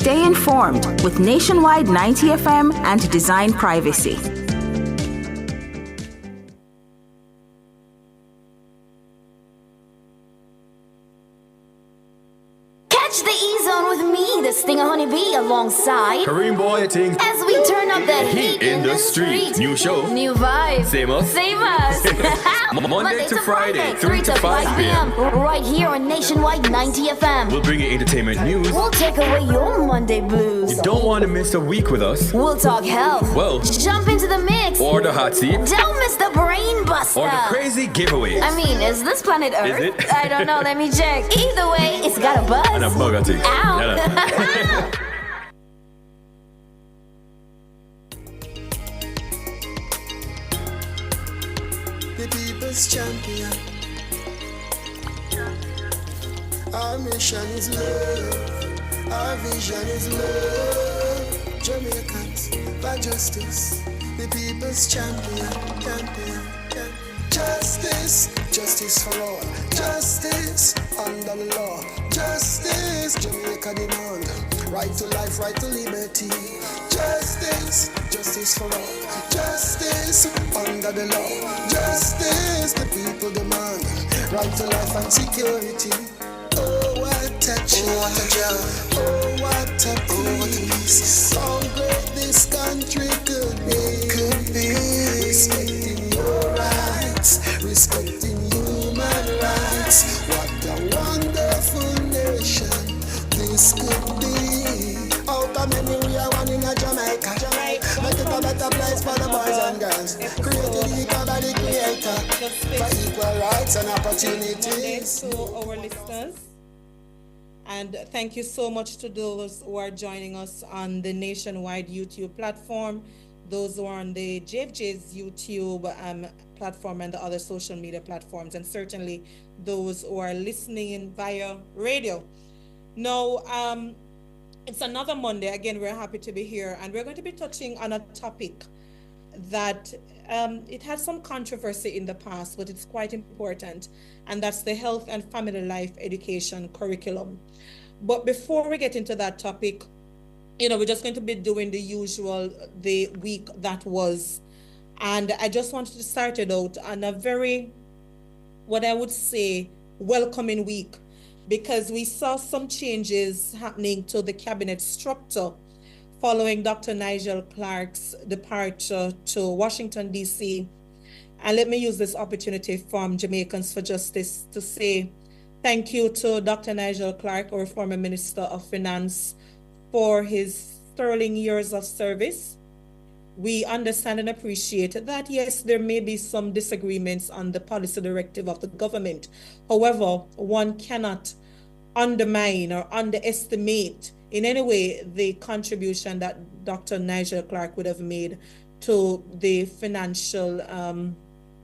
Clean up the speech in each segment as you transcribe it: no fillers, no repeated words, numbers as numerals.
Stay informed with Nationwide 90 FM and Design Privacy. Catch the E-Zone with me, the Stinger Honeybee, alongside Kareem Boy, as we turn up that heat in the street. New show, new vibes, same us. Monday to Friday, 3 to 5 p.m. Right here on Nationwide 90 FM. We'll bring you entertainment news. We'll take away your Monday blues. You don't want to miss a week with us. We'll talk health. Well, jump into the mix. Or the hot seat. Don't miss the brain buster. Or the crazy giveaways. I mean, is this planet Earth? Is it? I don't know. Let me check. Either way, it's got a buzz. And a bugatti. Ow. The people's champion. Our mission is love. Our vision is love. Jamaicans for justice. The people's champion. Justice, justice for all. Justice under the law. Justice, Jamaica demand. Right to life, right to liberty. Justice, justice for all. Justice under the law. Justice, the people demand. Right to life and security. Oh, what a joy. Oh, what a peace. How great this country could be. Respecting your rights, respecting human rights. What a wonderful nation this could be. Out of many we are one in a Jamaica. Make it a better place for the boys and girls. Created equal by the creator for equal rights and opportunities. To our listeners, and thank you so much to those who are joining us on the Nationwide YouTube platform, those who are on the JFJ's YouTube platform and the other social media platforms, and certainly those who are listening in via radio. Now, it's another Monday. Again, we're happy to be here, and we're going to be touching on a topic that it had some controversy in the past, but it's quite important, and that's the health and family life education curriculum. But before we get into that topic, we're just going to be doing the usual, the week that was. And I just wanted to start it out on a very, what I would say, welcoming week, because we saw some changes happening to the cabinet structure following Dr. Nigel Clarke's departure to Washington, D.C. And let me use this opportunity from Jamaicans for Justice to say thank you to Dr. Nigel Clarke, our former Minister of Finance, for his sterling years of service. We understand and appreciate that, yes, there may be some disagreements on the policy directive of the government. However, one cannot undermine or underestimate in any way the contribution that Dr. Nigel Clarke would have made to the financial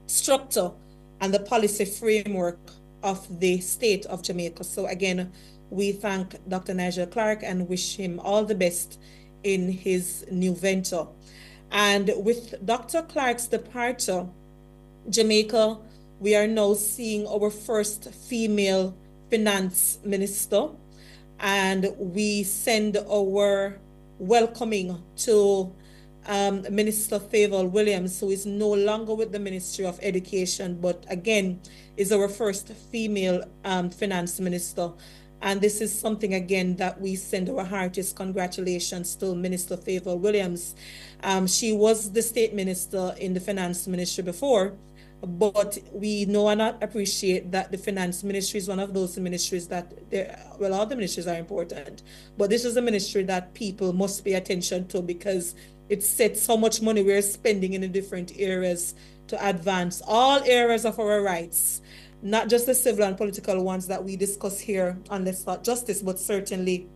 structure and the policy framework of the state of Jamaica. So again, we thank Dr. Nigel Clarke and wish him all the best in his new venture. And with Dr. Clarke's departure, Jamaica, we are now seeing our first female finance minister, and we send our welcoming to Minister Favour Williams, who is no longer with the Ministry of Education, but again is our first female finance minister. And this is something, again, that we send our heartiest congratulations to Minister Favour Williams. She was the state minister in the finance ministry before, but we know and appreciate that the finance ministry is one of those ministries that, all the ministries are important, but this is a ministry that people must pay attention to because it sets how much money we're spending in the different areas to advance all areas of our rights, not just the civil and political ones that we discuss here on Let's Talk Justice, but certainly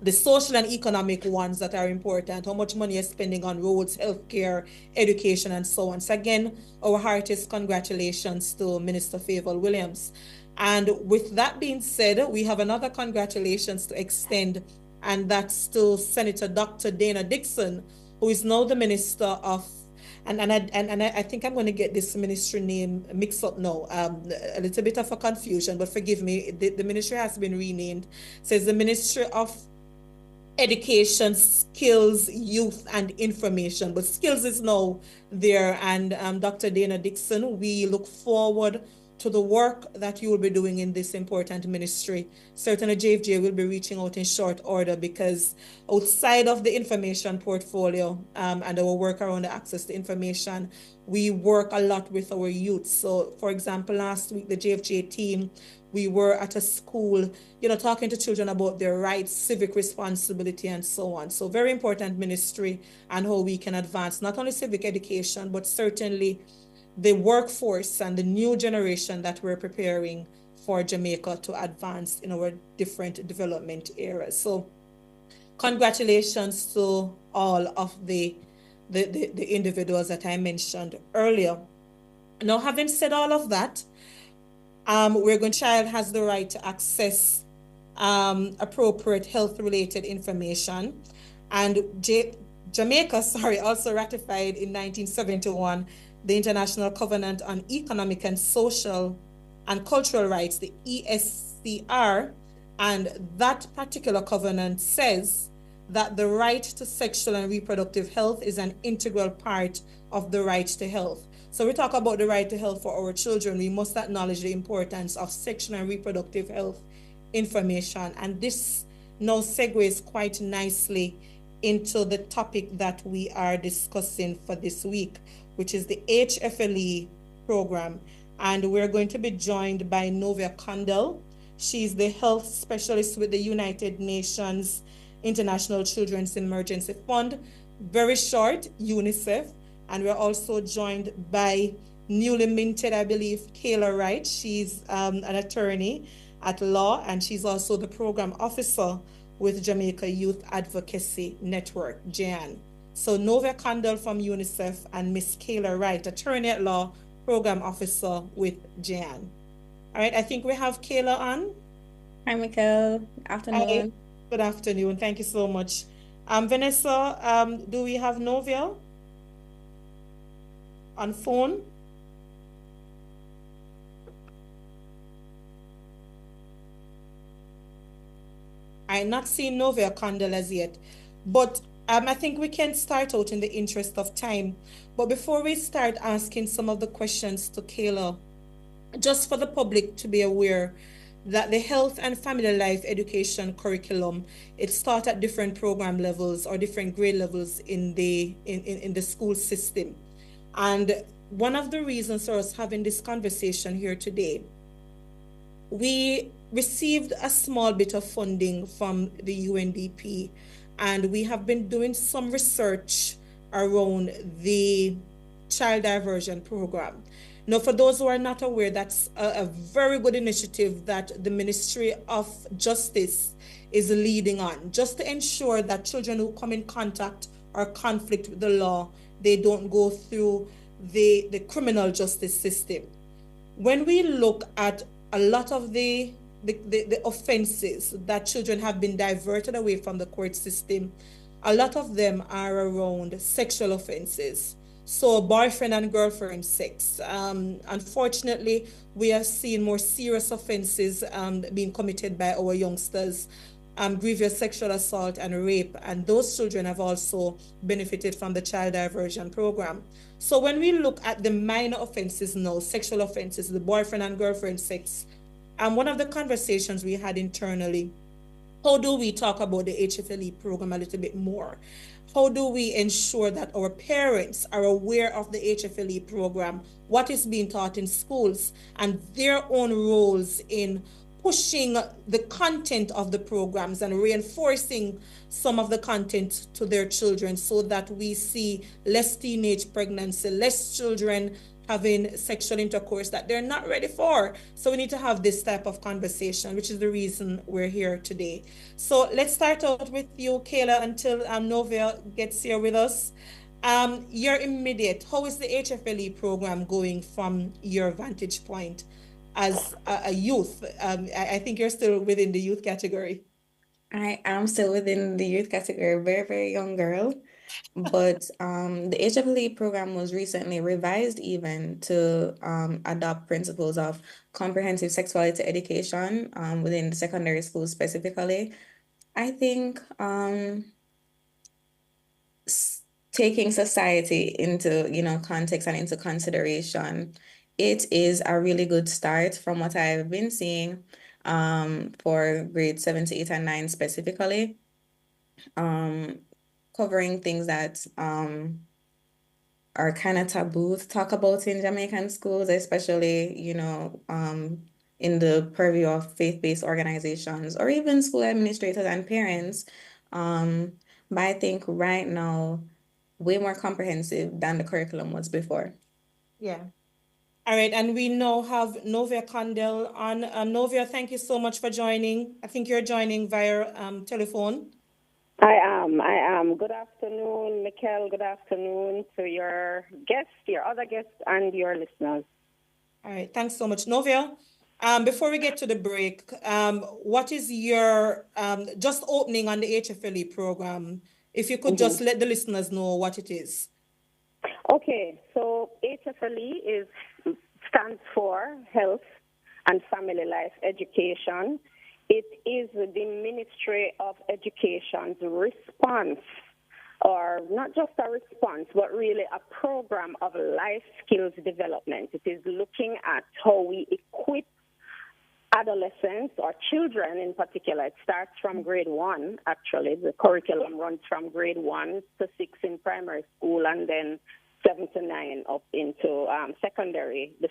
the social and economic ones that are important, how much money you're spending on roads, healthcare, education, and so on. So again, our heartiest congratulations to Minister Favour Williams. And with that being said, we have another congratulations to extend, and that's to Senator Dr. Dana Dixon, who is now the Minister of, and I think I'm going to get this ministry name mixed up now, a little bit of a confusion, but forgive me, the ministry has been renamed. So it's the Ministry of education, skills, youth, and information. But skills is now there. And Dr. Dana Dixon, we look forward to the work that you will be doing in this important ministry. Certainly, JFJ will be reaching out in short order because outside of the information portfolio and our work around the access to information, we work a lot with our youth. So, for example, last week, the JFJ team, we were at a school, talking to children about their rights, civic responsibility, and so on. So very important ministry and how we can advance not only civic education, but certainly the workforce and the new generation that we're preparing for Jamaica to advance in our different development areas. So congratulations to all of the individuals that I mentioned earlier. Now, having said all of that, we're going to child has the right to access appropriate health-related information. And Jamaica, also ratified in 1971 the International Covenant on Economic and Social and Cultural Rights, the ESCR, and that particular covenant says that the right to sexual and reproductive health is an integral part of the right to health. So we talk about the right to health for our children. We must acknowledge the importance of sexual and reproductive health information. And this now segues quite nicely into the topic that we are discussing for this week, which is the HFLE program. And we're going to be joined by Novia Condell. She's the health specialist with the United Nations International Children's Emergency Fund, very short, UNICEF. And we're also joined by newly minted, I believe, Kayla Wright. She's an attorney at law, and she's also the program officer with Jamaica Youth Advocacy Network, JAN. So Novia Condell from UNICEF and Miss Kayla Wright, attorney at law, program officer with JAN. All right, I think we have Kayla on. Hi, Michael. Afternoon. Hi. Good afternoon. Thank you so much. Vanessa, do we have Novia on phone? I'm not seeing Novia Condell as yet, but I think we can start out in the interest of time. But before we start asking some of the questions to Kayla, just for the public to be aware that the health and family life education curriculum, it starts at different program levels or different grade levels in the school system. And one of the reasons for us having this conversation here today, we received a small bit of funding from the UNDP, and we have been doing some research around the child diversion program. Now, for those who are not aware, that's a very good initiative that the Ministry of Justice is leading on, just to ensure that children who come in contact or conflict with the law, they don't go through the criminal justice system. When we look at a lot of the offenses that children have been diverted away from the court system, a lot of them are around sexual offenses. So boyfriend and girlfriend sex. Unfortunately, we have seen more serious offenses being committed by our youngsters, grievous sexual assault and rape, and those children have also benefited from the child diversion program. So when we look at the minor offenses now, sexual offenses, the boyfriend and girlfriend sex, one of the conversations we had internally, how do we talk about the HFLE program a little bit more? How do we ensure that our parents are aware of the HFLE program, what is being taught in schools, and their own roles in pushing the content of the programs and reinforcing some of the content to their children so that we see less teenage pregnancy, less children having sexual intercourse that they're not ready for. So we need to have this type of conversation, which is the reason we're here today. So let's start out with you, Kayla, until Novia gets here with us. Your immediate, how is the HFLE program going from your vantage point as a youth? I think you're still within the youth category. I am still within the youth category, very, very young girl. But the HFLE program was recently revised even to adopt principles of comprehensive sexuality education within the secondary school specifically. I think taking society into, context and into consideration, it is a really good start from what I've been seeing for grade 7 to 8 and 9 specifically, covering things that are kind of taboo to talk about in Jamaican schools, especially, in the purview of faith-based organizations or even school administrators and parents. But I think right now, way more comprehensive than the curriculum was before. Yeah. All right, and we now have Novia Condell on. Novia, thank you so much for joining. I think you're joining via telephone. I am. Good afternoon, Mikkel. Good afternoon to your guests, your other guests, and your listeners. All right, thanks so much. Novia, before we get to the break, what is your, just opening on the HFLE program, if you could just let the listeners know what it is. Okay, so HFLE stands for Health and Family Life Education. It is the Ministry of Education's response, or not just a response, but really a program of life skills development. It is looking at how we equip adolescents or children in particular. It starts from grade 1, actually. The curriculum runs from grade 1 to 6 in primary school and then 7 to 9 up into the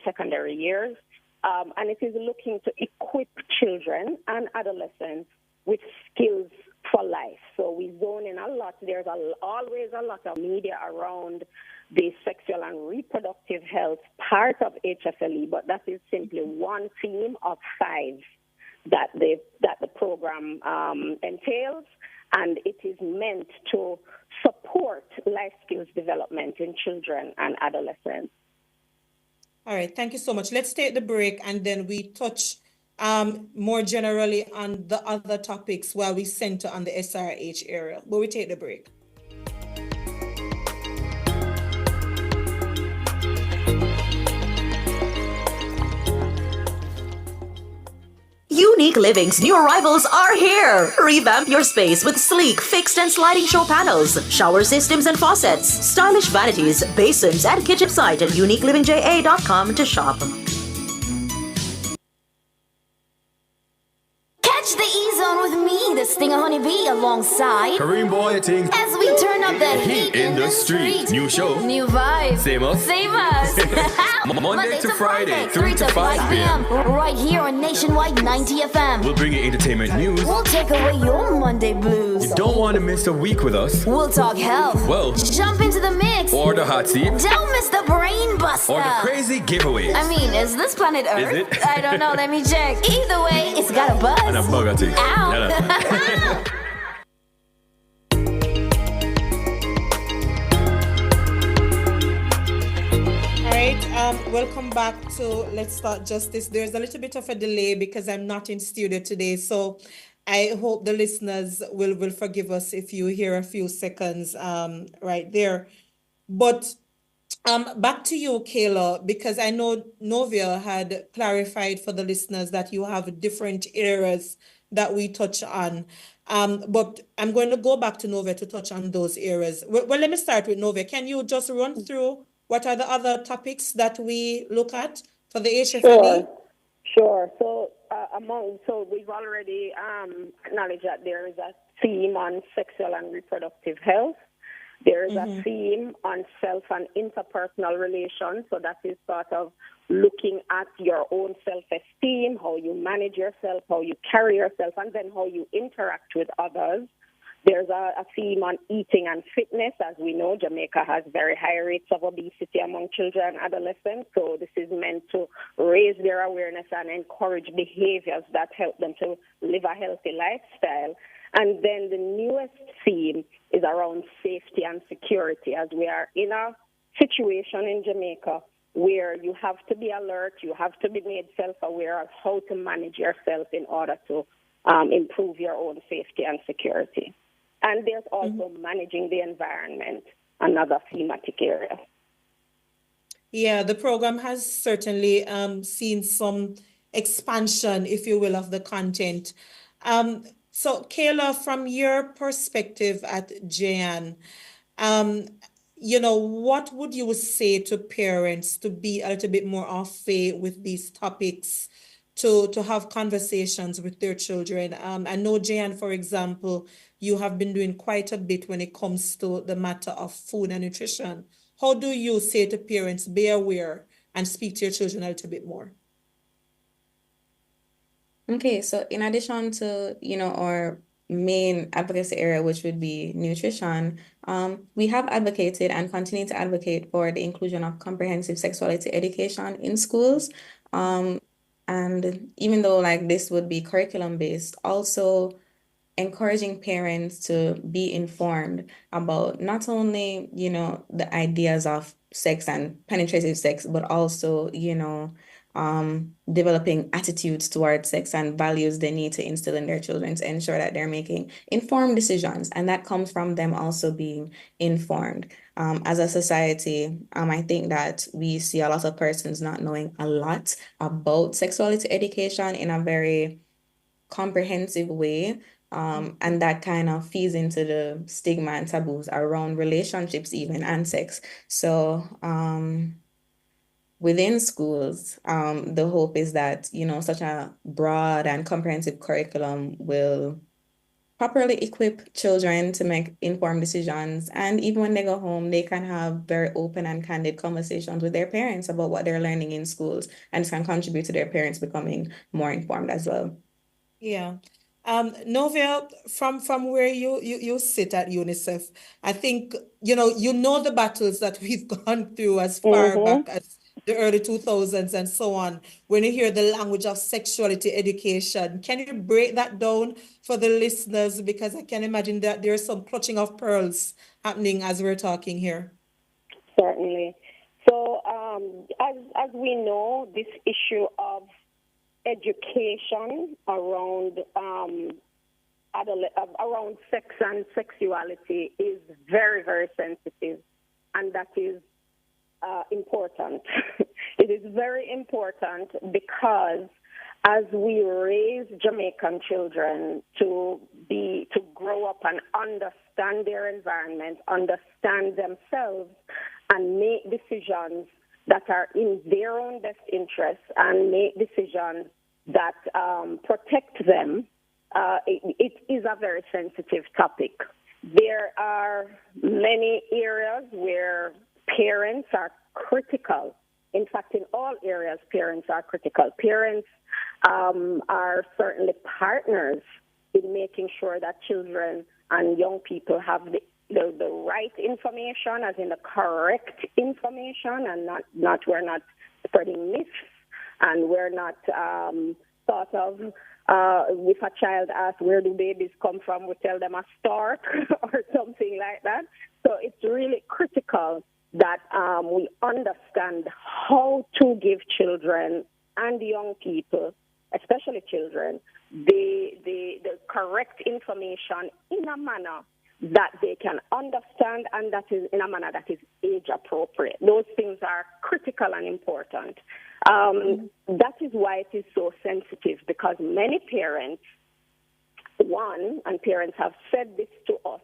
secondary years. And it is looking to equip children and adolescents with skills for life. So we zone in a lot. There's always a lot of media around the sexual and reproductive health part of HFLE, but that is simply one theme of 5 that the program entails, and it is meant to support life skills development in children and adolescents. All right, thank you so much. Let's take the break and then we touch more generally on the other topics while we center on the SRH area. But we take the break. Unique Living's new arrivals are here. Revamp your space with sleek, fixed and sliding shower panels, shower systems and faucets, stylish vanities, basins and kitchen site at uniquelivingja.com to shop. Catch the E-Zone with me, the Stinger Honeybee, alongside Kareem Boy Ting. as we turn up the heat in the street. New show. New vibes. Same us. Same us. Monday to Friday, 3 to 5 p.m. Right here on Nationwide 90 FM. We'll bring you entertainment news. We'll take away your Monday blues. You don't want to miss a week with us. We'll talk health. Well, jump into the mix. Or the hot seat. Don't miss the brain buster. Or the crazy giveaways. I mean, is this planet Earth? Is it? I don't know. Let me check. Either way, it's got a buzz. And a bugger too. Ow. Welcome back to Let's Start Justice. There's a little bit of a delay because I'm not in studio today, so I hope the listeners will forgive us if you hear a few seconds right there. But back to you, Kayla, because I know Novia had clarified for the listeners that you have different areas that we touch on. But I'm going to go back to Novia to touch on those areas. Well, let me start with Novia. Can you just run through what are the other topics that we look at for the HFLE? Sure. So we've already acknowledged that there is a theme on sexual and reproductive health. There is a theme on self and interpersonal relations. So that is sort of looking at your own self-esteem, how you manage yourself, how you carry yourself, and then how you interact with others. There's a theme on eating and fitness. As we know, Jamaica has very high rates of obesity among children and adolescents. So this is meant to raise their awareness and encourage behaviors that help them to live a healthy lifestyle. And then the newest theme is around safety and security, as we are in a situation in Jamaica where you have to be alert, you have to be made self-aware of how to manage yourself in order to improve your own safety and security. And there's also managing the environment, another thematic area. Yeah, the program has certainly seen some expansion, if you will, of the content. So, Kayla, from your perspective at JAN, um, what would you say to parents to be a little bit more au fait with these topics, to have conversations with their children? I know, Jan, for example, you have been doing quite a bit when it comes to the matter of food and nutrition. How do you say to parents, be aware and speak to your children a little bit more? Okay, so in addition to, our main advocacy area, which would be nutrition, we have advocated and continue to advocate for the inclusion of comprehensive sexuality education in schools. And even though like this would be curriculum based, also encouraging parents to be informed about not only, the ideas of sex and penetrative sex, but also, developing attitudes towards sex and values they need to instill in their children to ensure that they're making informed decisions. And that comes from them also being informed. As a society, I think that we see a lot of persons not knowing a lot about sexuality education in a very comprehensive way. And that kind of feeds into the stigma and taboos around relationships, even and sex. So, within schools, the hope is that, such a broad and comprehensive curriculum will properly equip children to make informed decisions. And even when they go home, they can have very open and candid conversations with their parents about what they're learning in schools, and it can contribute to their parents becoming more informed as well. Yeah. Novia, from where you sit at UNICEF, I think, you know the battles that we've gone through as far back as the early 2000s and so on. When you hear the language of sexuality education, can you break that down for the listeners? Because I can imagine that there's some clutching of pearls happening as we're talking here. Certainly. So, as we know, this issue of education around around sex and sexuality is very, very sensitive, and that is important. It is very important because as we raise Jamaican children to grow up and understand their environment, understand themselves, and make decisions that are in their own best interests and make decisions that protect them, it is a very sensitive topic. There are many areas where parents are critical. In fact, in all areas, parents are critical. Parents are certainly partners in making sure that children and young people have the right information, as in the correct information, and we're not spreading myths, and we're not thought of, if a child asks, where do babies come from, we tell them a stork or something like that. So it's really critical that we understand how to give children and young people, especially children, the correct information in a manner that they can understand, and that is in a manner that is age appropriate. Those things are critical and important. That is why it is so sensitive, because many parents, and parents have said this to us,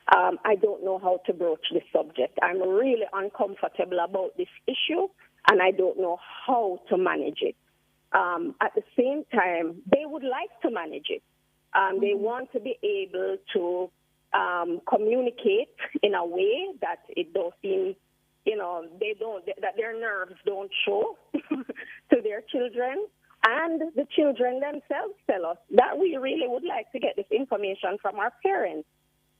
I don't know how to broach this subject. I'm really uncomfortable about this issue, and I don't know how to manage it. At the same time, they would like to manage it. They want to be able to communicate in a way that it don't seem, that their nerves don't show to their children. And the children themselves tell us that we really would like to get this information from our parents.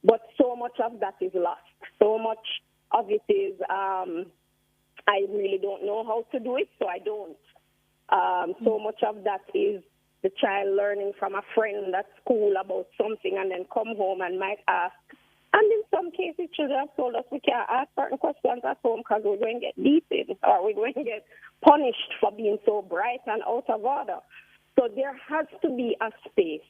But so much of that is lost. So much of it is, I really don't know how to do it, so I don't. So much of that is the child learning from a friend at school about something and then come home and might ask. And in some cases, children have told us we can't ask certain questions at home because we're going to get beaten or we're going to get punished for being so bright and out of order. So there has to be a space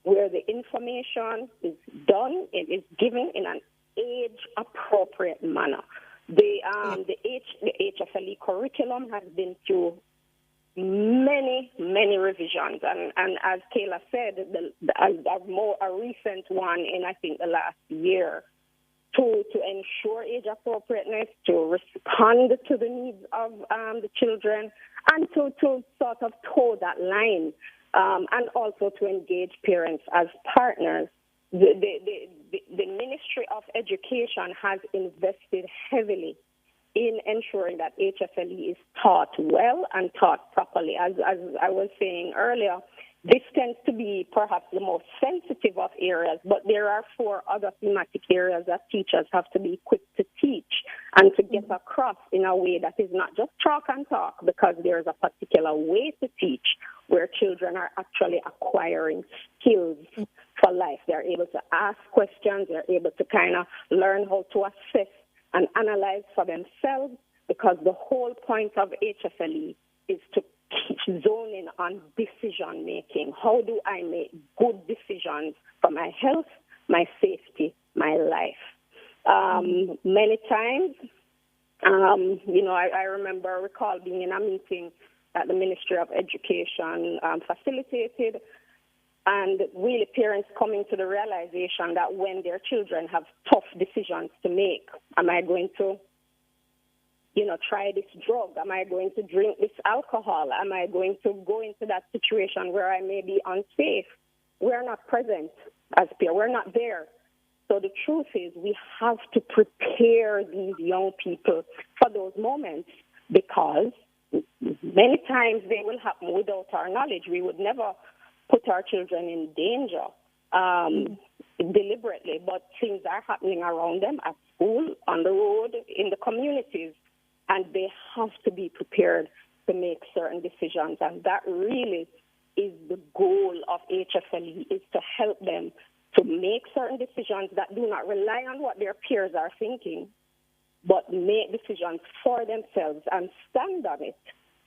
where the information is done, it is given in an age-appropriate manner. The HFLE curriculum has been through many revisions. And as Kayla said, a recent one in, I think, the last year, to ensure age appropriateness, to respond to the needs of the children, and to sort of toe that line, and also to engage parents as partners. The Ministry of Education has invested heavily in ensuring that HFLE is taught well and taught properly. As I was saying earlier, this tends to be perhaps the most sensitive of areas, but there are 4 other thematic areas that teachers have to be equipped to teach and to get across in a way that is not just chalk and talk, because there is a particular way to teach where children are actually acquiring skills for life. They're able to ask questions, they're able to kind of learn how to assess and analyze for themselves, because the whole point of HFLE is to zone in on decision making. How do I make good decisions for my health, my safety, my life? Many times, I recall being in a meeting that the Ministry of Education facilitated, and really parents coming to the realization that when their children have tough decisions to make, am I going to try this drug? Am I going to drink this alcohol? Am I going to go into that situation where I may be unsafe? We're not present as peers. We're not there. So the truth is we have to prepare these young people for those moments, because many times they will happen without our knowledge. We would never put our children in danger deliberately, but things are happening around them at school, on the road, in the communities, and they have to be prepared to make certain decisions. And that really is the goal of HFLE, is to help them to make certain decisions that do not rely on what their peers are thinking, but make decisions for themselves and stand on it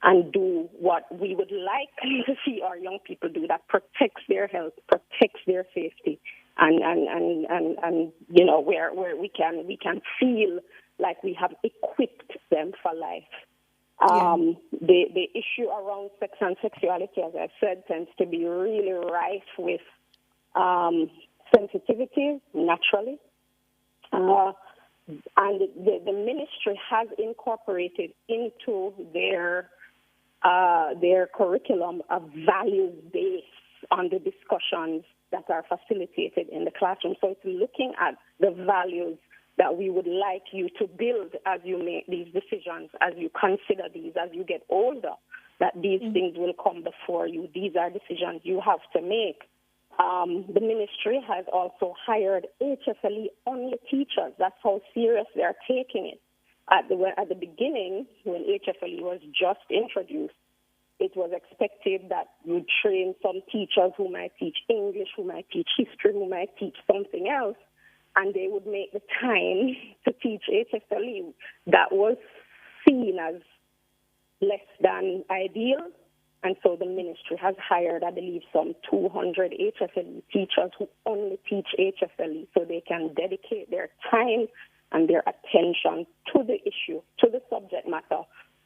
and do what we would like to see our young people do, that protects their health, protects their safety, and where we can feel like we have equipped them for life. The issue around sex and sexuality, as I said, tends to be really rife with sensitivity, naturally. And the ministry has incorporated into their curriculum a values base on the discussions that are facilitated in the classroom. So it's looking at the values that we would like you to build as you make these decisions, as you consider these, as you get older, that these things will come before you. These are decisions you have to make. The ministry has also hired HFLE-only teachers. That's how serious they're taking it. At the beginning, when HFLE was just introduced, it was expected that you train some teachers who might teach English, who might teach history, who might teach something else, and they would make the time to teach HFLE. That was seen as less than ideal, and so the ministry has hired, I believe, some 200 HFLE teachers who only teach HFLE, so they can dedicate their time and their attention to the issue, to the subject matter,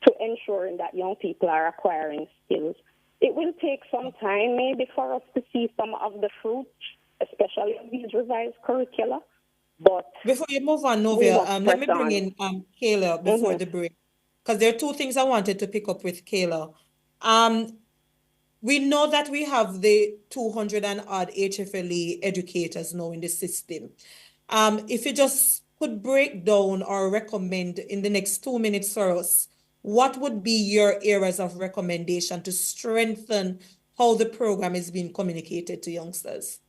to ensuring that young people are acquiring skills. It will take some time maybe for us to see some of the fruits, especially of these revised curricula. But before you move on, Novia, let me bring in Kayla before the break, because there are two things I wanted to pick up with Kayla. We know that we have the 200 and odd HFLE educators now in the system. If you just could break down or recommend in the next 2 minutes for us, what would be your areas of recommendation to strengthen how the program is being communicated to youngsters?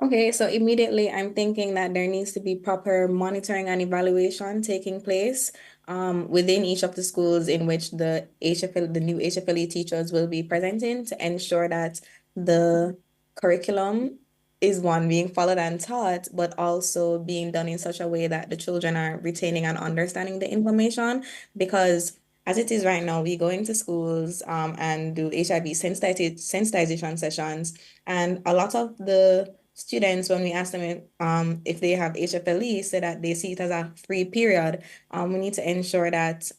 Okay, so immediately I'm thinking that there needs to be proper monitoring and evaluation taking place within each of the schools in which the new HFLE teachers will be presenting, to ensure that the curriculum is one being followed and taught, but also being done in such a way that the children are retaining and understanding the information. Because as it is right now, we go into schools and do HIV sensitization sessions, and a lot of the students, when we ask them if they have HFLE, say that they see it as a free period. We need to ensure that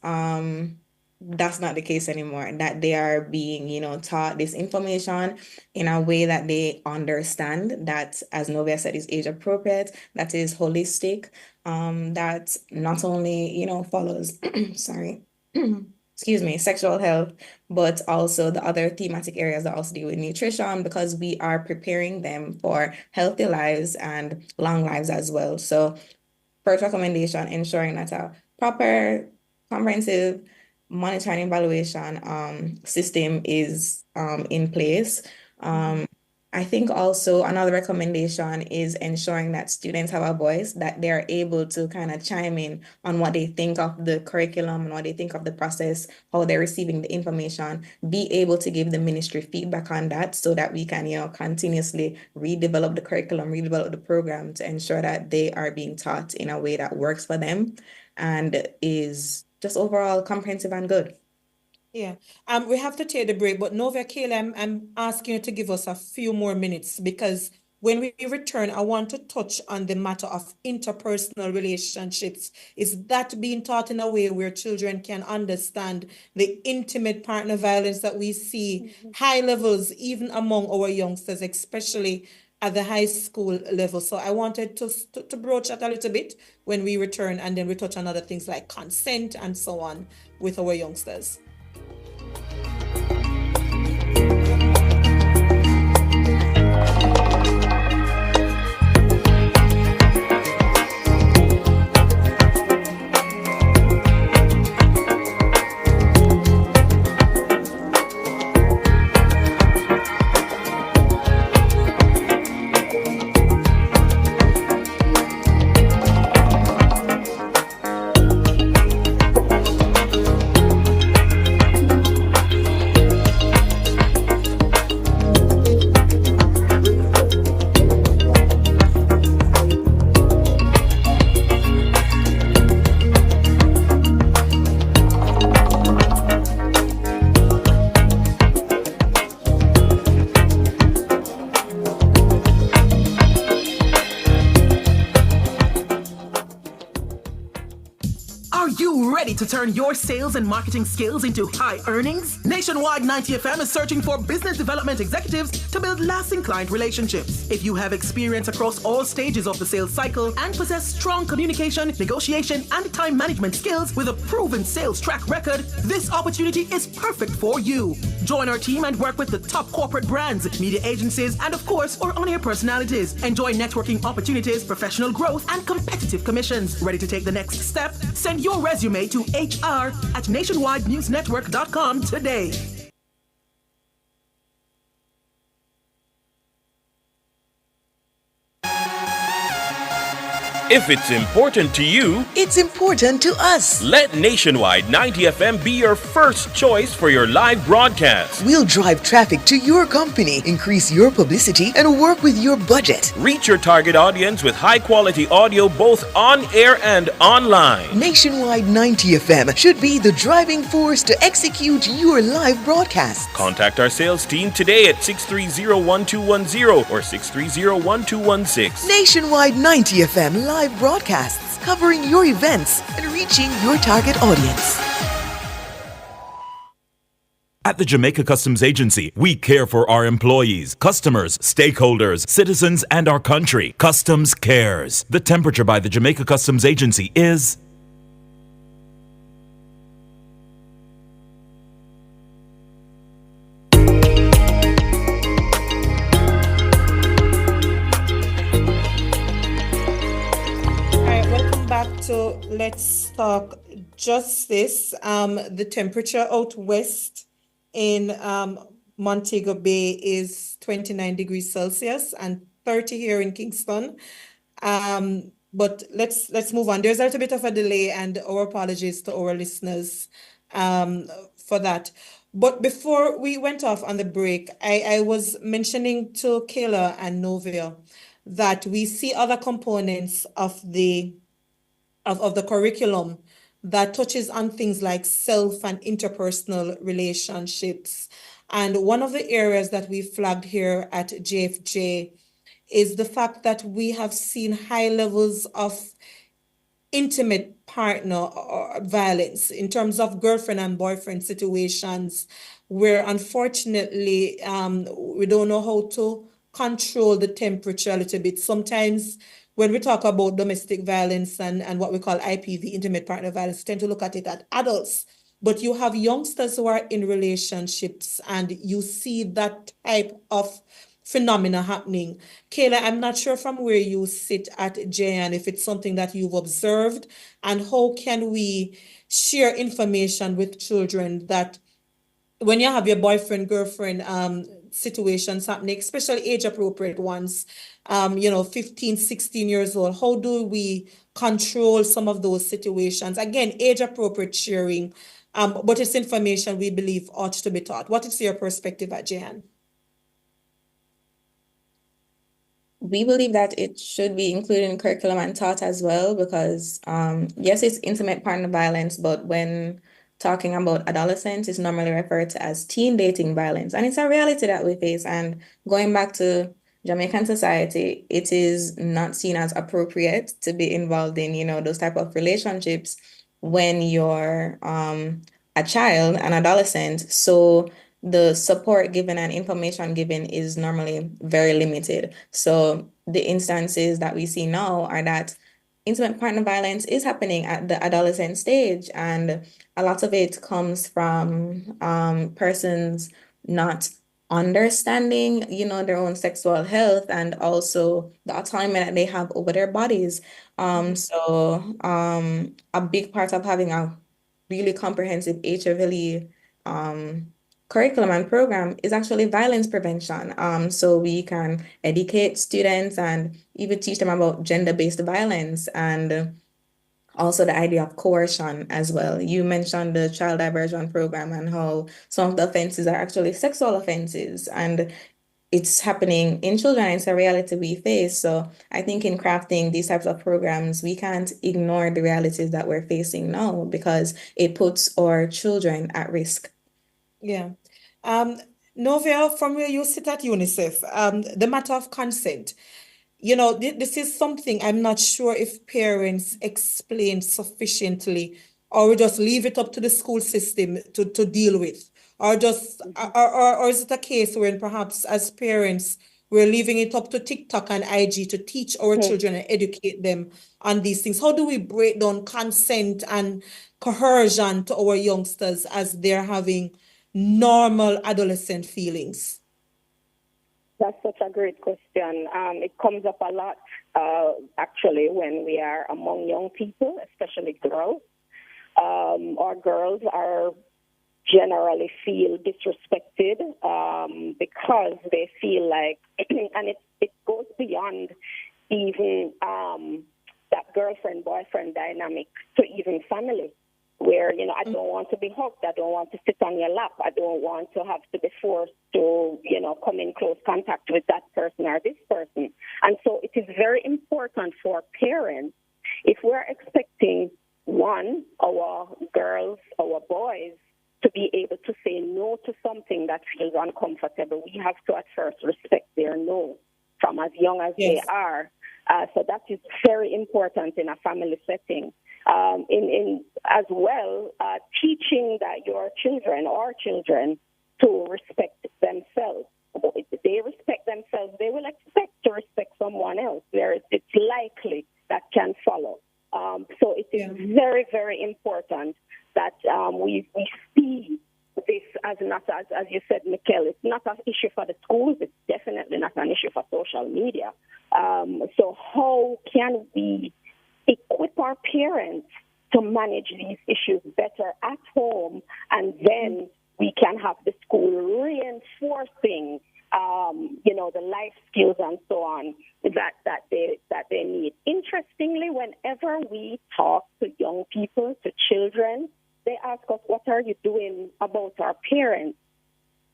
that's not the case anymore, that they are being, taught this information in a way that they understand, that, as Novia said, is age appropriate, that is holistic, that not only, follows, sorry, excuse me, sexual health, but also the other thematic areas that also deal with nutrition, because we are preparing them for healthy lives and long lives as well. So first recommendation, ensuring that a proper, comprehensive monitoring evaluation system is in place. I think also another recommendation is ensuring that students have a voice, that they're able to kind of chime in on what they think of the curriculum and what they think of the process, how they're receiving the information, be able to give the ministry feedback on that so that we can, continuously redevelop the curriculum, redevelop the program to ensure that they are being taught in a way that works for them and is just overall comprehensive and good. Yeah, we have to take the break, but Novia, Kayla, I'm asking you to give us a few more minutes, because when we return, I want to touch on the matter of interpersonal relationships. Is that being taught in a way where children can understand the intimate partner violence that we see, high levels, even among our youngsters, especially at the high school level? So I wanted to broach that a little bit when we return, and then we touch on other things like consent and so on with our youngsters. To turn your sales and marketing skills into high earnings? Nationwide 90 FM is searching for business development executives to build lasting client relationships. If you have experience across all stages of the sales cycle and possess strong communication, negotiation, and time management skills with a proven sales track record, this opportunity is perfect for you. Join our team and work with the top corporate brands, media agencies, and of course, our on-air personalities. Enjoy networking opportunities, professional growth, and competitive commissions. Ready to take the next step? Send your resume to hr@nationwidenewsnetwork.com today. If it's important to you, it's important to us. Let Nationwide 90 FM be your first choice for your live broadcast. We'll drive traffic to your company, increase your publicity, and work with your budget. Reach your target audience with high-quality audio both on air and online. Nationwide 90 FM should be the driving force to execute your live broadcast. Contact our sales team today at 630-1210 or 630-1216. Nationwide 90 FM live broadcasts covering your events and reaching your target audience. At the Jamaica Customs Agency, we care for our employees, customers, stakeholders, citizens, and our country. Customs cares. The temperature by the Jamaica Customs Agency is... So let's talk justice. The temperature out west in Montego Bay is 29 degrees Celsius and 30 here in Kingston. But let's move on. There's a little bit of a delay, and our apologies to our listeners for that. But before we went off on the break, I was mentioning to Kayla and Novia that we see other components of the curriculum that touches on things like self and interpersonal relationships. And one of the areas that we flagged here at JFJ is the fact that we have seen high levels of intimate partner or violence, in terms of girlfriend and boyfriend situations, where unfortunately we don't know how to control the temperature a little bit. Sometimes when we talk about domestic violence and what we call IPV, intimate partner violence, we tend to look at it at adults. But you have youngsters who are in relationships and you see that type of phenomena happening. Kayla, I'm not sure from where you sit at JN if it's something that you've observed, and how can we share information with children that when you have your boyfriend, girlfriend situations happening, especially age appropriate ones, 15, 16 years old, how do we control some of those situations? Again, age appropriate sharing, but it's information we believe ought to be taught. What is your perspective at JN? We believe that it should be included in curriculum and taught as well because, yes, it's intimate partner violence, but when talking about adolescents, it's normally referred to as teen dating violence. And it's a reality that we face. And going back to Jamaican society, it is not seen as appropriate to be involved in, those type of relationships when you're a child, an adolescent. So the support given and information given is normally very limited. So the instances that we see now are that intimate partner violence is happening at the adolescent stage, and a lot of it comes from persons not understanding, their own sexual health and also the autonomy that they have over their bodies. So a big part of having a really comprehensive HFLE curriculum and program is actually violence prevention. So we can educate students and even teach them about gender-based violence and also the idea of coercion as well. You mentioned the child diversion program and how some of the offenses are actually sexual offenses, and it's happening in children. It's a reality we face. So I think in crafting these types of programs, we can't ignore the realities that we're facing now because it puts our children at risk. Yeah. Novia, from where you sit at UNICEF, the matter of consent, this is something I'm not sure if parents explain sufficiently, or we just leave it up to the school system to deal with, or just, or is it a case where perhaps as parents, we're leaving it up to TikTok and IG to teach our children and educate them on these things? How do we break down consent and coercion to our youngsters as they're having normal adolescent feelings? That's such a great question. It comes up a lot, actually, when we are among young people, especially girls. Our girls are generally feel disrespected because they feel like, and it goes beyond even that girlfriend-boyfriend dynamic to even family. Where, I don't want to be hugged, I don't want to sit on your lap, I don't want to have to be forced to, come in close contact with that person or this person. And so it is very important for parents, if we're expecting our girls, our boys, to be able to say no to something that feels uncomfortable, we have to at first respect their no from as young as they are. So that is very important in a family setting. In as well, teaching that your children or children to respect themselves. If they respect themselves, they will expect to respect someone else. It's likely that can follow. So it is very, very important that we see this as not, as you said, Mikkel, it's not an issue for the schools. It's definitely not an issue for social media. So how can we equip our parents to manage these issues better at home, and then we can have the school reinforcing, the life skills and so on that they need. Interestingly, whenever we talk to young people, to children, they ask us, "What are you doing about our parents?"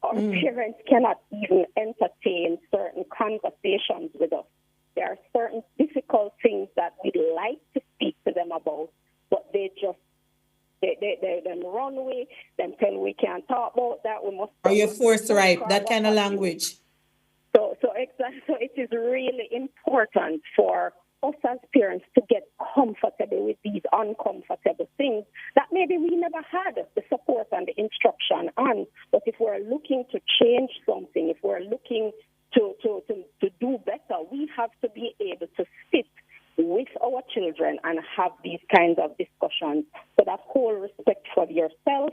Our parents cannot even entertain certain conversations with us. There are certain difficult things that we'd like to speak to them about, but they run away, then tell we can't talk about that. We must. Are you forced right? That kind of language. So exactly. So it is really important for us as parents to get comfortable with these uncomfortable things that maybe we never had the support and the instruction on. But if we're looking to change something, if we're looking to do better, we have to be able to sit with our children and have these kinds of discussions. So that whole respect for yourself,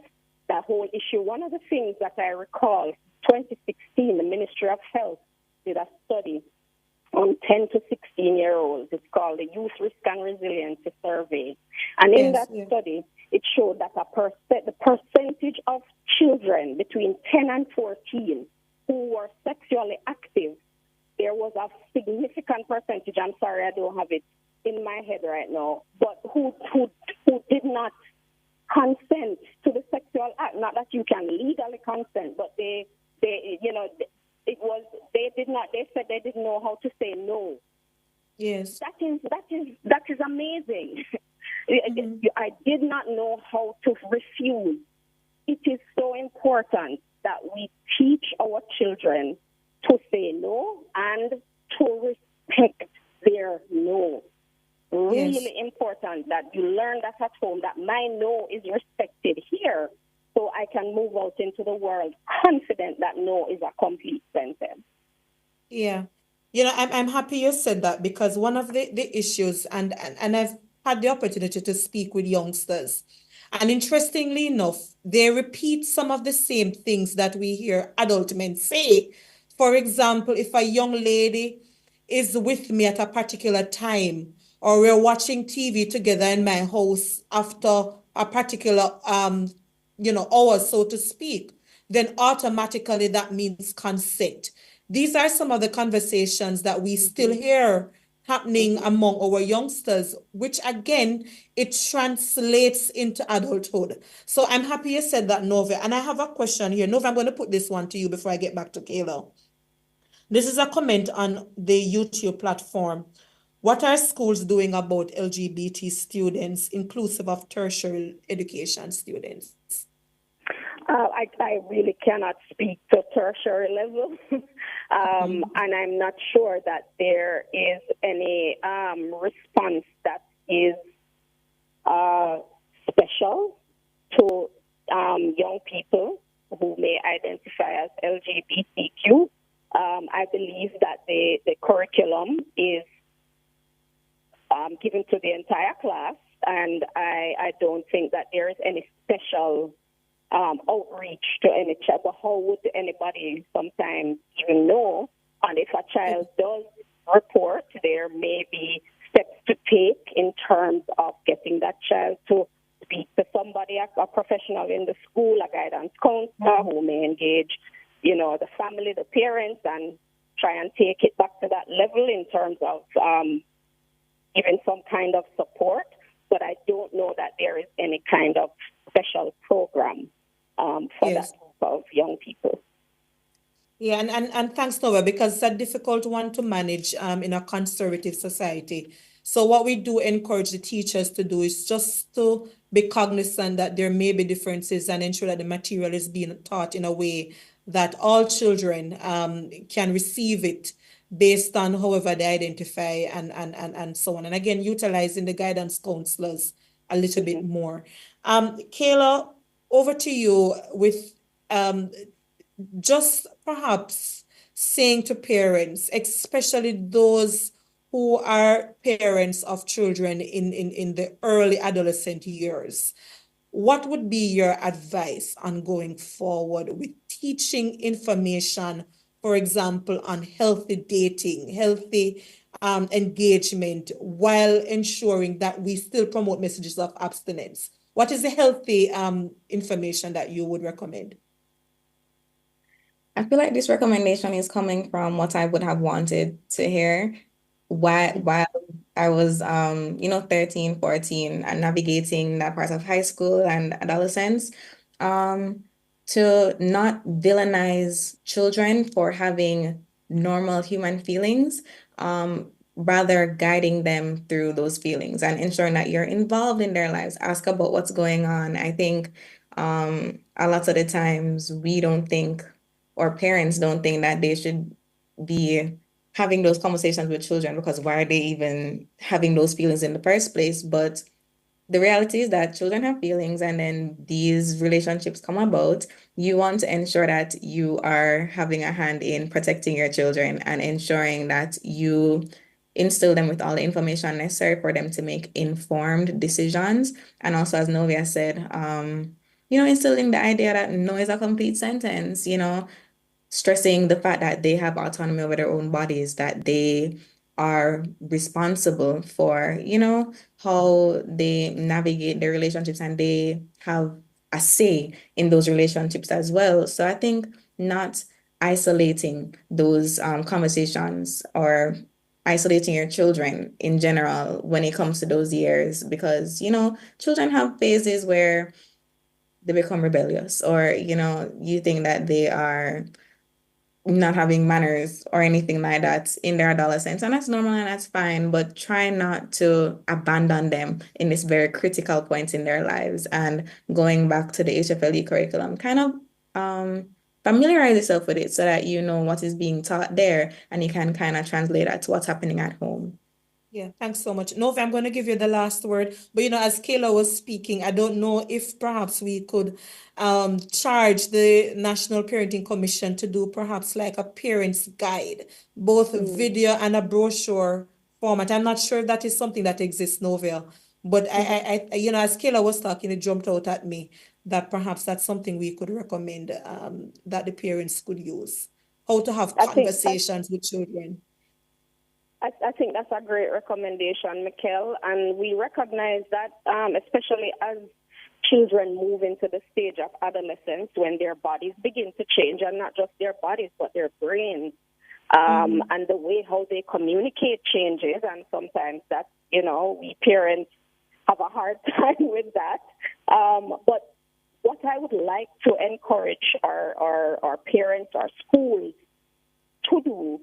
that whole issue. One of the things that I recall, 2016, the Ministry of Health did a study on 10 to 16-year-olds. It's called the Youth Risk and Resiliency Survey. And in that study, it showed that the percentage of children between 10 and 14 who were sexually active, there was a significant percentage, I'm sorry I don't have it in my head right now, but who did not consent to the sexual act. Not that you can legally consent, but they said they didn't know how to say no. Yes. That is amazing. I did not know how to refuse. It is so important that we teach our children to say no and to respect their no. Really important that you learn that at home, that my no is respected here, so I can move out into the world confident that no is a complete sentence. Yeah. I'm happy you said that, because one of the issues, and I've had the opportunity to speak with youngsters, and interestingly enough, they repeat some of the same things that we hear adult men say. For example, if a young lady is with me at a particular time, or we're watching TV together in my house after a particular hour, so to speak, then automatically that means consent. These are some of the conversations that we still hear happening among our youngsters, which again, it translates into adulthood. So I'm happy you said that, Nova. And I have a question here. Nova, I'm going to put this one to you before I get back to Kayla. This is a comment on the YouTube platform. What are schools doing about LGBT students, inclusive of tertiary education students? I really cannot speak to tertiary level, and I'm not sure that there is any response that is special to young people who may identify as LGBTQ. I believe that the curriculum is given to the entire class, and I don't think that there is any special outreach to any child. But how would anybody sometimes even know? And if a child does report, there may be steps to take in terms of getting that child to speak to somebody, a professional in the school, a guidance counselor who may engage, the family, the parents, and try and take it back to that level in terms of giving some kind of support. But I don't know that there is any kind of special program for that group of young people. Yeah, and thanks, Nova, because it's a difficult one to manage in a conservative society. So what we do encourage the teachers to do is just to be cognizant that there may be differences and ensure that the material is being taught in a way that all children can receive it based on however they identify and so on. And again, utilizing the guidance counselors a little bit more. Kayla, over to you with just perhaps saying to parents, especially those who are parents of children in the early adolescent years, what would be your advice on going forward with teaching information, for example, on healthy dating, healthy engagement, while ensuring that we still promote messages of abstinence? What is the healthy information that you would recommend? I feel like this recommendation is coming from what I would have wanted to hear while I was, 13, 14 and navigating that part of high school and adolescence, to not villainize children for having normal human feelings, rather guiding them through those feelings and ensuring that you're involved in their lives. Ask about what's going on. I think a lot of the times we don't think, or parents don't think, that they should be having those conversations with children, because why are they even having those feelings in the first place? But the reality is that children have feelings, and then these relationships come about. You want to ensure that you are having a hand in protecting your children and ensuring that you instill them with all the information necessary for them to make informed decisions. And also, as Novia said, instilling the idea that no is a complete sentence, stressing the fact that they have autonomy over their own bodies, that they are responsible for, how they navigate their relationships, and they have a say in those relationships as well. So I think not isolating those conversations or isolating your children in general when it comes to those years, because, children have phases where they become rebellious, or, you think that they are not having manners or anything like that in their adolescence, and that's normal and that's fine, but try not to abandon them in this very critical point in their lives. And going back to the HFLE curriculum, kind of familiarize yourself with it so that you know what is being taught there, and you can kind of translate that to what's happening at home. Yeah, thanks so much. Nova, I'm going to give you the last word. But, as Kayla was speaking, I don't know if perhaps we could charge the National Parenting Commission to do perhaps like a parent's guide, both video and a brochure format. I'm not sure if that is something that exists, Nova. But I as Kayla was talking, it jumped out at me that perhaps that's something we could recommend that the parents could use. How to have conversations with children. I think that's a great recommendation, Mikkel, and we recognize that especially as children move into the stage of adolescence, when their bodies begin to change, and not just their bodies, but their brains, and the way how they communicate changes, and sometimes that, we parents have a hard time with that. But what I would like to encourage our parents, our schools to do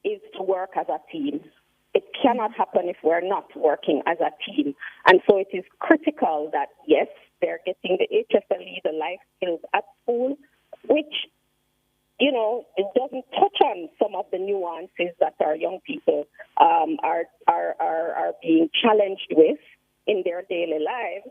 is to work as a team. It cannot happen if we're not working as a team. And so it is critical that, yes, they're getting the HFLE, the life skills at school, which, it doesn't touch on some of the nuances that our young people are being challenged with in their daily lives.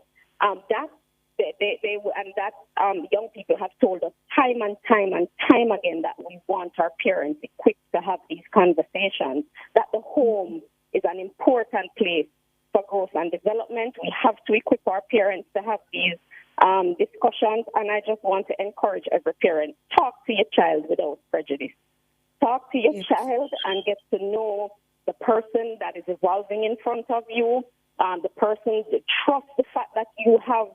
Young people have told us time and time again that we want our parents equipped to have these conversations, that the home is an important place for growth and development. We have to equip our parents to have these discussions, and I just want to encourage every parent, talk to your child without prejudice. Talk to your child and get to know the person that is evolving in front of you, the person, trust the fact that you have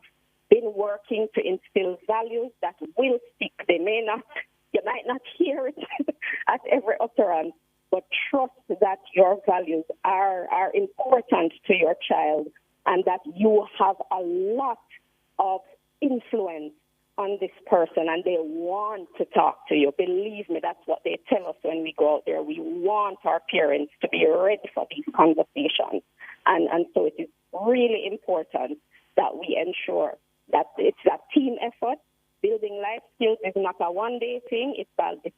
been working to instill values that will stick. You might not hear it at every utterance, but trust that your values are important to your child, and that you have a lot of influence on this person, and they want to talk to you. Believe me, that's what they tell us when we go out there. We want our parents to be ready for these conversations. And so it is really important that we ensure that it's a team effort. Building life skills is not a one-day thing. It's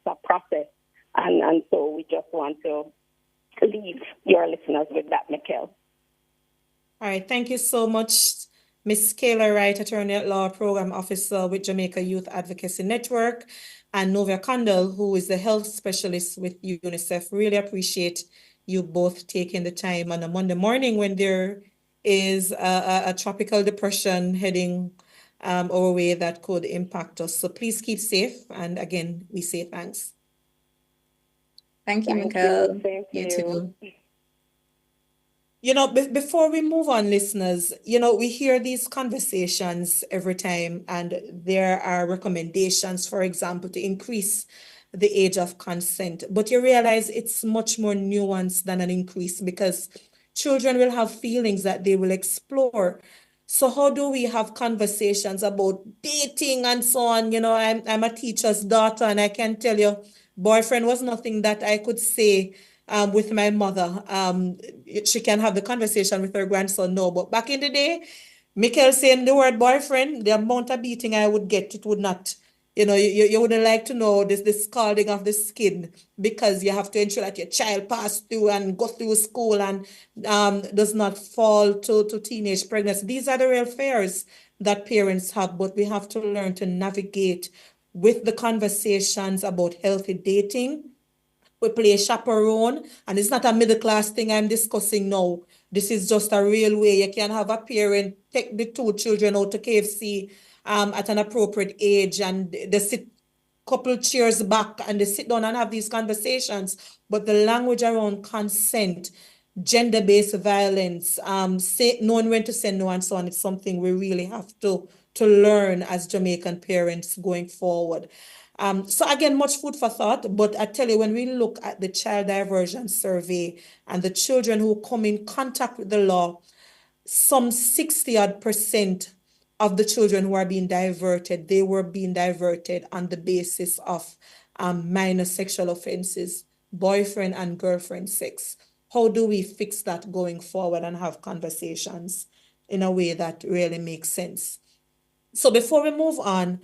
a process. And so we just want to leave your listeners with that, Mikkel. All right. Thank you so much, Ms. Kayla Wright, Attorney at Law Program Officer with Jamaica Youth Advocacy Network, and Novia Condell, who is the health specialist with UNICEF. Really appreciate you both taking the time on a Monday morning when there is a tropical depression heading our way that could impact us. So please keep safe. And again, we say thanks. Thank you, Mikkel. You too. Before we move on, listeners, we hear these conversations every time, and there are recommendations, for example, to increase the age of consent. But you realize it's much more nuanced than an increase, because children will have feelings that they will explore. So how do we have conversations about dating and so on? I'm a teacher's daughter, and I can tell you, boyfriend was nothing that I could say with my mother. She can have the conversation with her grandson now. But back in the day, Mikkel saying the word boyfriend, the amount of beating I would get, it would not You wouldn't like to know the scalding of the skin because you have to ensure that your child pass through and go through school and does not fall to teenage pregnancy. These are the real fears that parents have, but we have to learn to navigate with the conversations about healthy dating. We play chaperone, and it's not a middle class thing I'm discussing now. This is just a real way. You can have a parent take the 2 children out to KFC at an appropriate age, and they sit couple chairs back and they sit down and have these conversations. But the language around consent, gender-based violence, knowing when to say no and so on, is something we really have to learn as Jamaican parents going forward. So again, much food for thought, but I tell you, when we look at the child diversion survey and the children who come in contact with the law, some 60% of the children who are being diverted, they were being diverted on the basis of minor sexual offenses, boyfriend and girlfriend sex. How do we fix that going forward and have conversations in a way that really makes sense? So before we move on,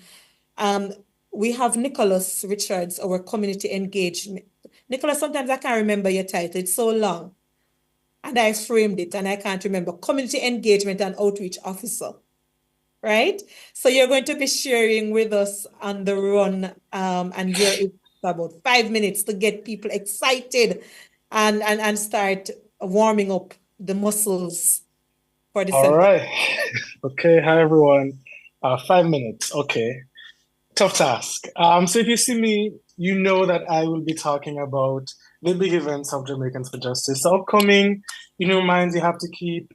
we have Nicholas Richards, our community engagement. Nicholas, sometimes I can't remember your title. It's so long. And I framed it and I can't remember. Community engagement and outreach officer. Right? So you're going to be sharing with us on the run, and you're about 5 minutes to get people excited and start warming up the muscles for the All right. Okay. Hi, everyone. 5 minutes. Okay. Tough task. So if you see me, you know that I will be talking about the big events of Jamaicans for Justice. So upcoming, in your minds, you have to keep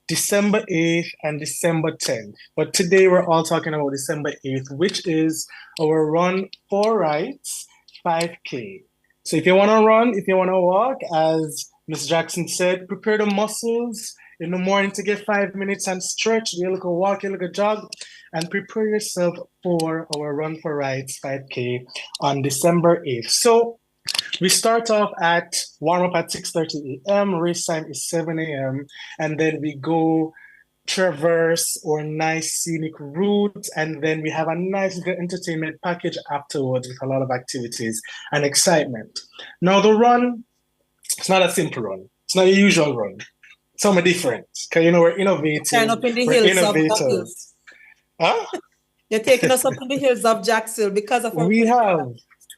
December 8th and December 10th. But today we're all talking about December 8th, which is our Run for Rights 5K. So if you want to run, if you want to walk, as Ms. Jackson said, prepare the muscles in the morning to get 5 minutes and stretch. You look a walk, you look a jog, and prepare yourself for our Run for Rights 5K on December 8th. So we start off at warm up at 6:30 a.m. Race time is 7 a.m. And then we go traverse our nice scenic route. And then we have a nice little entertainment package afterwards with a lot of activities and excitement. Now the run, it's not a simple run. It's not a usual run. It's something different. Because we're innovative. Turn up in the we're hills innovators. Huh? You're taking us up in the hills of Jacksonville because of our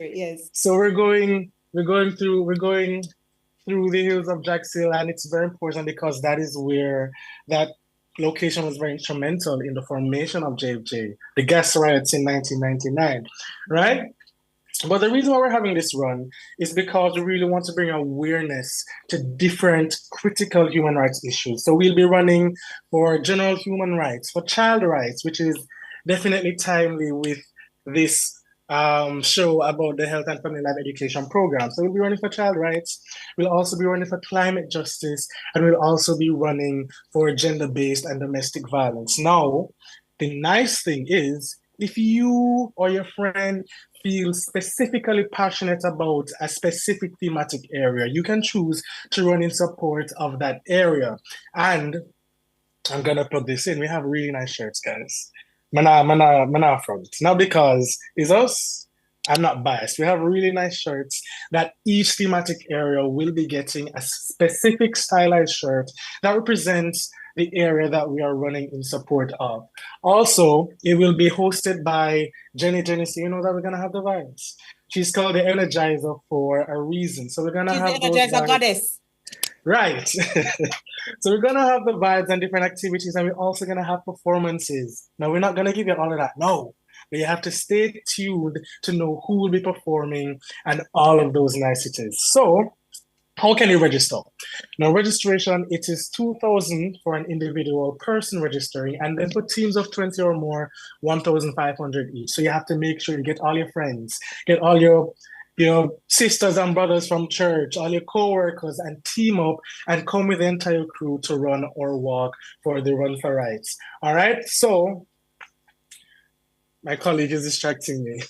Yes. So we're going through the hills of Jacksonville, and it's very important because that is where that location was very instrumental in the formation of JFJ, the gas riots in 1999, right? But the reason why we're having this run is because we really want to bring awareness to different critical human rights issues. So we'll be running for general human rights, for child rights, which is definitely timely with this show about the Health and Family Life Education Program. So we'll be running for child rights. We'll also be running for climate justice, and we'll also be running for gender-based and domestic violence. Now, the nice thing is, if you or your friend feel specifically passionate about a specific thematic area, you can choose to run in support of that area. And I'm gonna plug this in. We have really nice shirts, guys. Mana front. Not because it's us, I'm not biased. We have really nice shirts that each thematic area will be getting a specific stylized shirt that represents the area that we are running in support of. Also, it will be hosted by Jenny. So you know that we're gonna have the vibes. She's called the Energizer for a reason. So we're gonna have the Energizer goddess. Right. So we're gonna have the vibes and different activities, and we're also gonna have performances. Now we're not gonna give you all of that, no. But you have to stay tuned to know who will be performing and all of those niceties. So how can you register? Now registration, it is 2,000 for an individual person registering, and then for teams of 20 or more, 1,500 each. So you have to make sure you get all your friends, get all your sisters and brothers from church, all your co-workers, and team up and come with the entire crew to run or walk for the Run for Rights. All right, so my colleague is distracting me.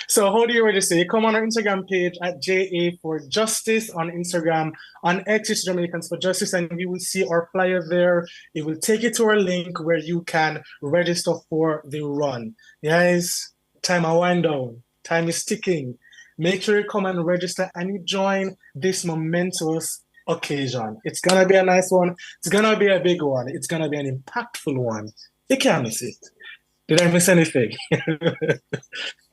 So how do you register? You come on our Instagram page at JA for Justice on Instagram. On X, it's Jamaicans for Justice, and you will see our flyer there. It will take you to our link where you can register for the run. Guys, time I wind down. Time is ticking. Make sure you come and register and you join this momentous occasion. It's gonna be a nice one. It's gonna be a big one. It's gonna be an impactful one. You can't miss it. Did I miss anything? All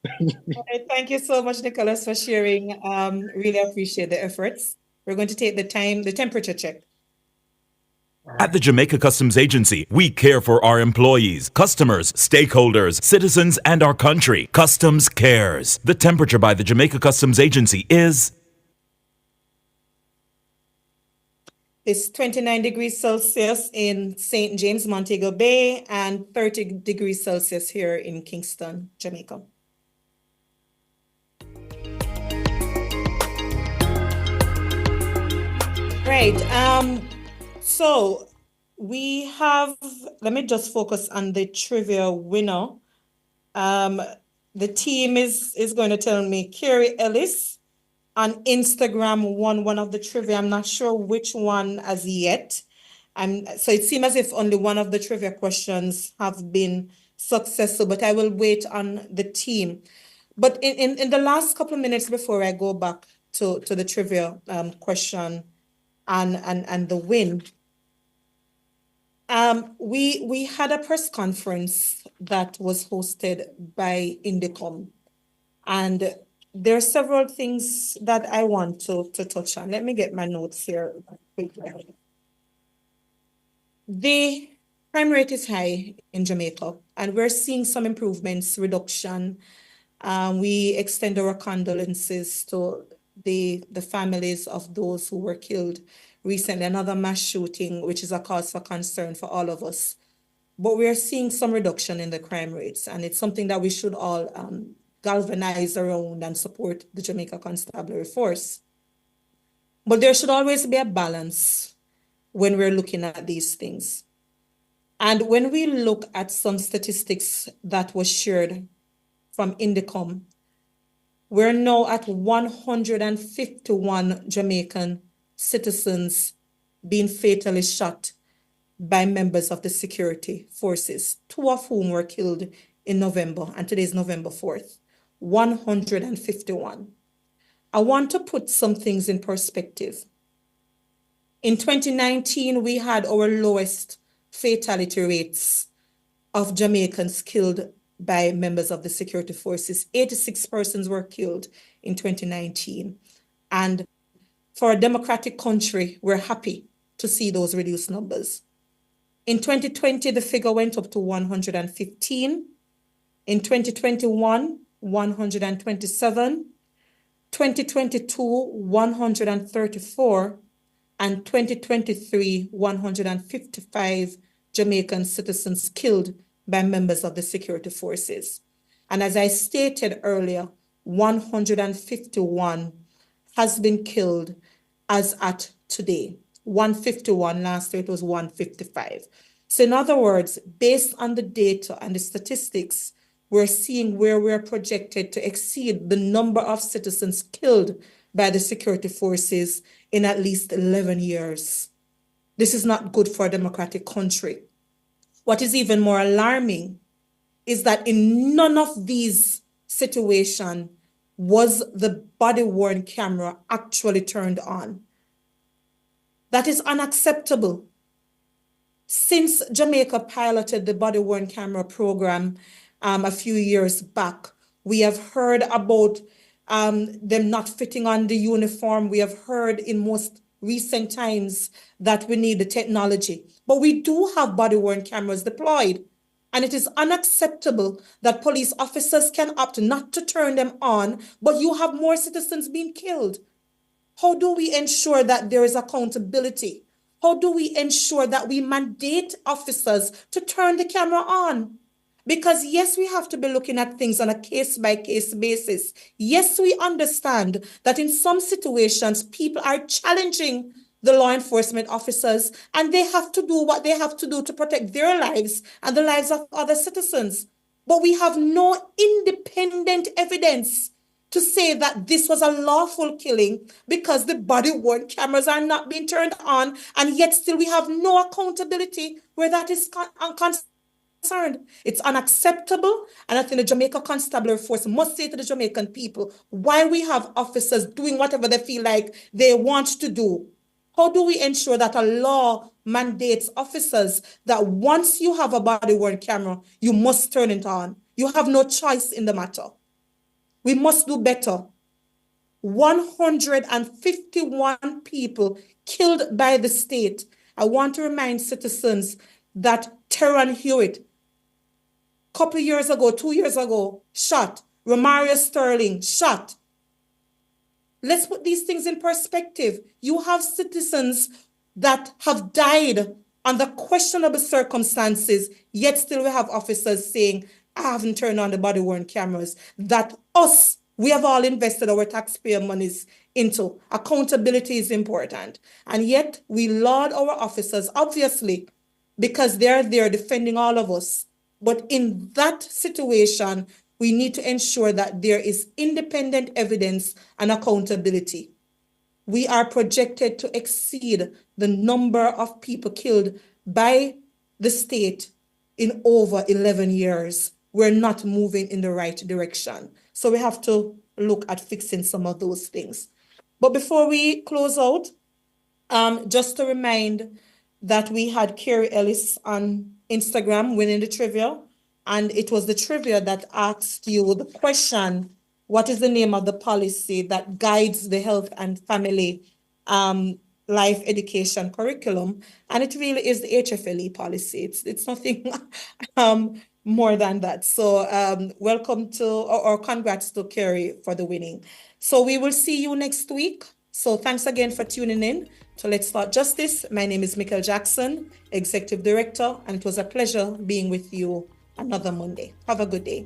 right, thank you so much, Nicholas, for sharing. Really appreciate the efforts. We're going to take the temperature check. At the Jamaica Customs Agency, we care for our employees, customers, stakeholders, citizens, and our country. Customs cares. The temperature by the Jamaica Customs Agency is... It's 29 degrees Celsius in St. James, Montego Bay, and 30 degrees Celsius here in Kingston, Jamaica. Right. So we have, let me just focus on the trivia winner. The team is going to tell me Carrie Ellis on Instagram won one of the trivia. I'm not sure which one as yet. So it seems as if only one of the trivia questions have been successful, but I will wait on the team. But in the last couple of minutes before I go back to the trivia question and the win, we had a press conference that was hosted by Indicom, and there are several things that I want to touch on. Let me get my notes here quickly. The crime rate is high in Jamaica, and we're seeing some improvements, reduction. We extend our condolences to the families of those who were killed recently, another mass shooting, which is a cause for concern for all of us. But we are seeing some reduction in the crime rates, and it's something that we should all galvanize around and support the Jamaica Constabulary Force. But there should always be a balance when we're looking at these things. And when we look at some statistics that was shared from Indicom, we're now at 151 Jamaican citizens being fatally shot by members of the security forces, 2 of whom were killed in November, and today is November 4th. 151. I want to put some things in perspective. In 2019, we had our lowest fatality rates of Jamaicans killed by members of the security forces. 86 persons were killed in 2019. And for a democratic country, we're happy to see those reduced numbers. In 2020, the figure went up to 115. In 2021, 127, 2022, 134, and 2023, 155 Jamaican citizens killed by members of the security forces. And as I stated earlier, 151 has been killed as at today. 151, last year it was 155. So in other words, based on the data and the statistics, we're seeing where we're projected to exceed the number of citizens killed by the security forces in at least 11 years. This is not good for a democratic country. What is even more alarming is that in none of these situations was the body-worn camera actually turned on. That is unacceptable. Since Jamaica piloted the body-worn camera program a few years back, we have heard about them not fitting on the uniform. We have heard in most recent times that we need the technology. But we do have body-worn cameras deployed. And it is unacceptable that police officers can opt not to turn them on, but you have more citizens being killed. How do we ensure that there is accountability? How do we ensure that we mandate officers to turn the camera on? Because yes, we have to be looking at things on a case-by-case basis. Yes, we understand that in some situations, people are challenging the law enforcement officers, and they have to do what they have to do to protect their lives and the lives of other citizens. But we have no independent evidence to say that this was a lawful killing because the body-worn cameras are not being turned on, and yet still we have no accountability where that is concerned. It's unacceptable. And I think the Jamaica Constabulary Force must say to the Jamaican people why we have officers doing whatever they feel like they want to do. How do we ensure that a law mandates officers that once you have a body-worn camera, you must turn it on? You have no choice in the matter. We must do better. 151 people killed by the state. I want to remind citizens that Teron Hewitt, a couple of years ago, 2 years ago, shot. Romario Sterling, shot. Let's put these things in perspective. You have citizens that have died under questionable circumstances, yet still we have officers saying, I haven't turned on the body-worn cameras. That we have all invested our taxpayer monies into. Accountability is important. And yet we laud our officers, obviously, because they're there defending all of us. But in that situation, we need to ensure that there is independent evidence and accountability. We are projected to exceed the number of people killed by the state in over 11 years. We're not moving in the right direction. So we have to look at fixing some of those things. But before we close out, just to remind that we had Carrie Ellis on Instagram winning the trivia. And it was the trivia that asked you the question, what is the name of the policy that guides the health and family life education curriculum? And it really is the HFLE policy. It's nothing more than that. So welcome to, or congrats to Carrie for the winning. So we will see you next week. So thanks again for tuning in to Let's Start Justice. My name is Mikkel Jackson, Executive Director, and it was a pleasure being with you another Monday. Have a good day.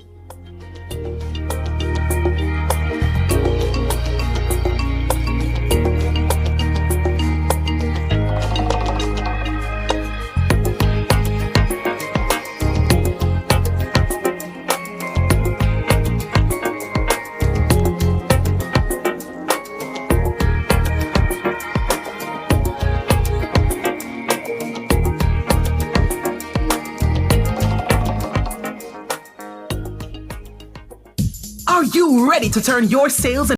Are you ready to turn your sales and